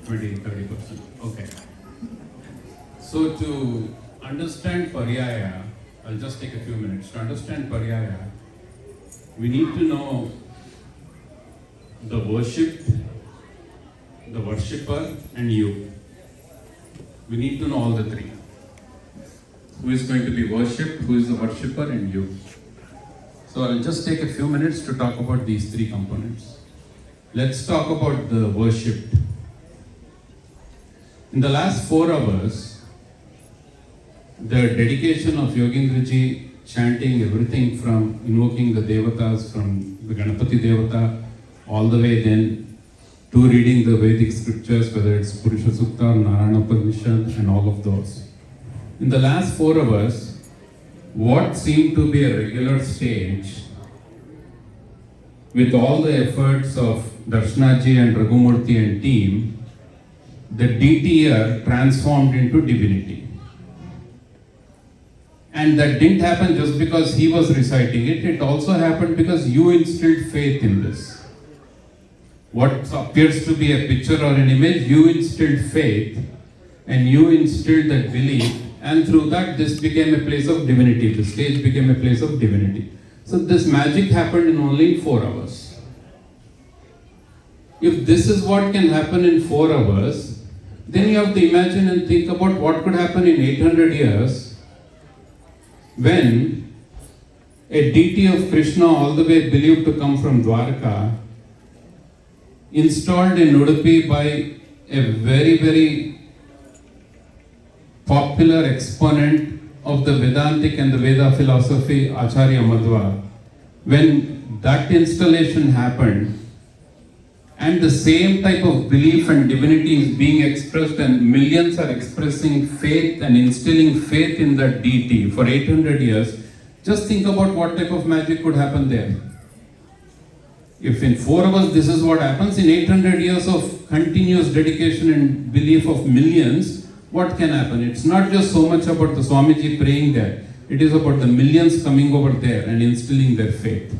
20-30%. Okay. So to understand Paryaya, I'll just take a few minutes. To understand Paryaya, we need to know the worshipped, the worshipper, and you. We need to know all the three. Who is going to be worshipped, who is the worshipper, and you. So I'll just take a few minutes to talk about these three components. Let's talk about the worshipped. In the last 4 hours, the dedication of Yogendraji chanting everything from invoking the Devatas, from the Ganapati Devata, all the way then to reading the Vedic scriptures, whether it's Purusha Sukta or Narayana Upanishad and all of those. In the last 4 hours, what seemed to be a regular stage, with all the efforts of Darshanaji and Raghumurthy and team, the DTR transformed into divinity. And that didn't happen just because he was reciting it, it also happened because you instilled faith in this. What appears to be a picture or an image, you instilled faith and you instilled that belief, and through that this became a place of divinity. The stage became a place of divinity. So this magic happened in only 4 hours. If this is what can happen in 4 hours, then you have to imagine and think about what could happen in 800 years when a deity of Krishna, all the way believed to come from Dwarka, installed in Udupi by a very, very popular exponent of the Vedantic and the Veda philosophy, Acharya Madhva. When that installation happened, and the same type of belief and divinity is being expressed, and millions are expressing faith and instilling faith in that deity for 800 years, just think about what type of magic could happen there. If in 4 hours this is what happens, in 800 years of continuous dedication and belief of millions, what can happen? It's not just so much about the Swamiji praying there, it is about the millions coming over there and instilling their faith.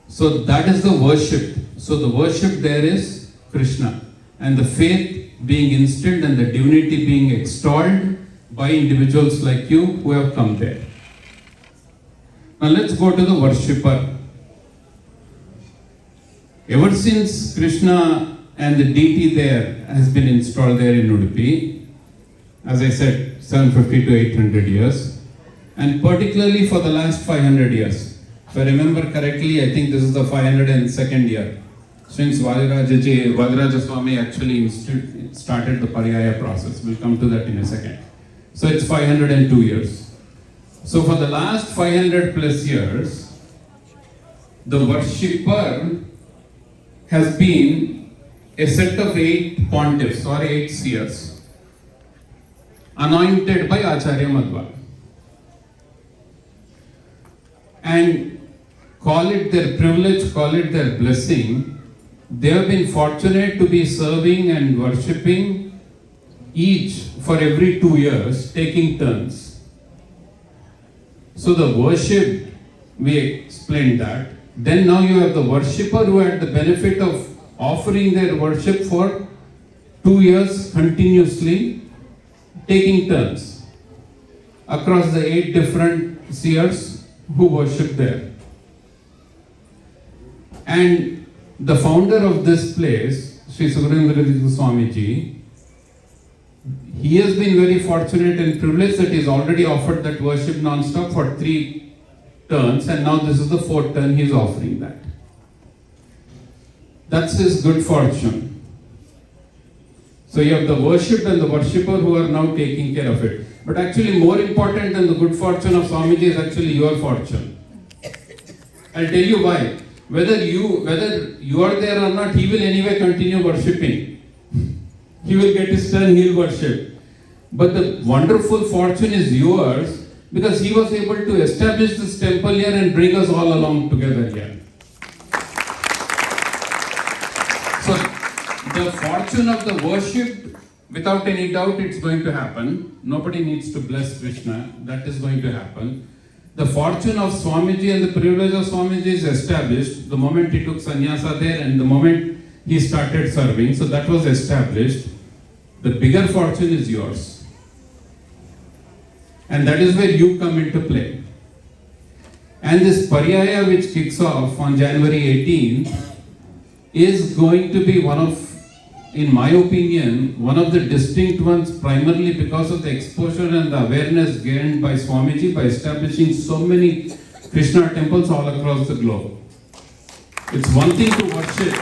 So that is the worship. So the worship there is Krishna, and the faith being instilled and the divinity being extolled by individuals like you who have come there. Now let's go to the worshipper. Ever since Krishna and the deity there has been installed there in Udupi, as I said, 750 to 800 years, and particularly for the last 500 years. If I remember correctly, I think this is the 502nd year since Vadiraja Swami actually started the Paryaya process. We'll come to that in a second. So it's 502 years. So for the last 500 plus years, the worshipper has been a set of 8 pontiffs or 8 seers anointed by Acharya Madhva. And call it their privilege, call it their blessing, they have been fortunate to be serving and worshipping each for every 2 years, taking turns. So the worship, we explained that. Then now you have the worshipper who had the benefit of offering their worship for 2 years continuously, taking turns across the 8 different seers who worship there. And the founder of this place, Sri Surendraji Swamiji, he has been very fortunate and privileged that he's already offered that worship non-stop for 3 turns, and now this is the 4th turn he's offering that. That's his good fortune. So you have the worship and the worshipper who are now taking care of it. But actually more important than the good fortune of Swamiji is actually your fortune. I'll tell you why. Whether you are there or not, he will anyway continue worshipping. He will get his turn, he will worship. But the wonderful fortune is yours because he was able to establish this temple here and bring us all along together here. So the fortune of the worship, without any doubt, it's going to happen. Nobody needs to bless Krishna. That is going to happen. The fortune of Swamiji and the privilege of Swamiji is established the moment he took sannyasa there, and the moment he started serving. So that was established. The bigger fortune is yours. And that is where you come into play. And this Paryaya, which kicks off on January 18th, is going to be one of, in my opinion, one of the distinct ones, primarily because of the exposure and the awareness gained by Swamiji by establishing so many Krishna temples all across the globe. It's one thing to worship,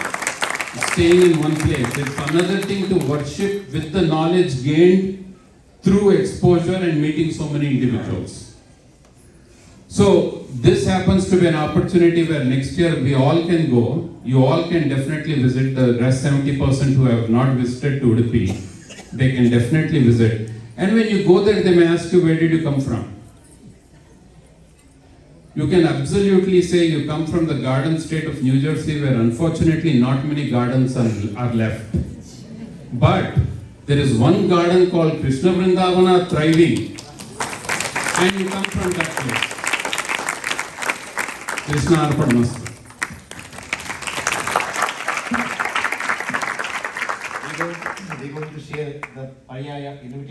staying in one place. It's another thing to worship with the knowledge gained through exposure and meeting so many individuals. So this happens to be an opportunity where next year we all can go. You all can definitely visit. The rest 70% who have not visited to Udupi, they can definitely visit. And when you go there, they may ask you, where did you come from? You can absolutely say you come from the garden state of New Jersey, where unfortunately not many gardens are left. But there is one garden called Krishna Vrindavana thriving, and you come from that place. Krishna Arpanamastu. We're going to share the Paryaya invitation.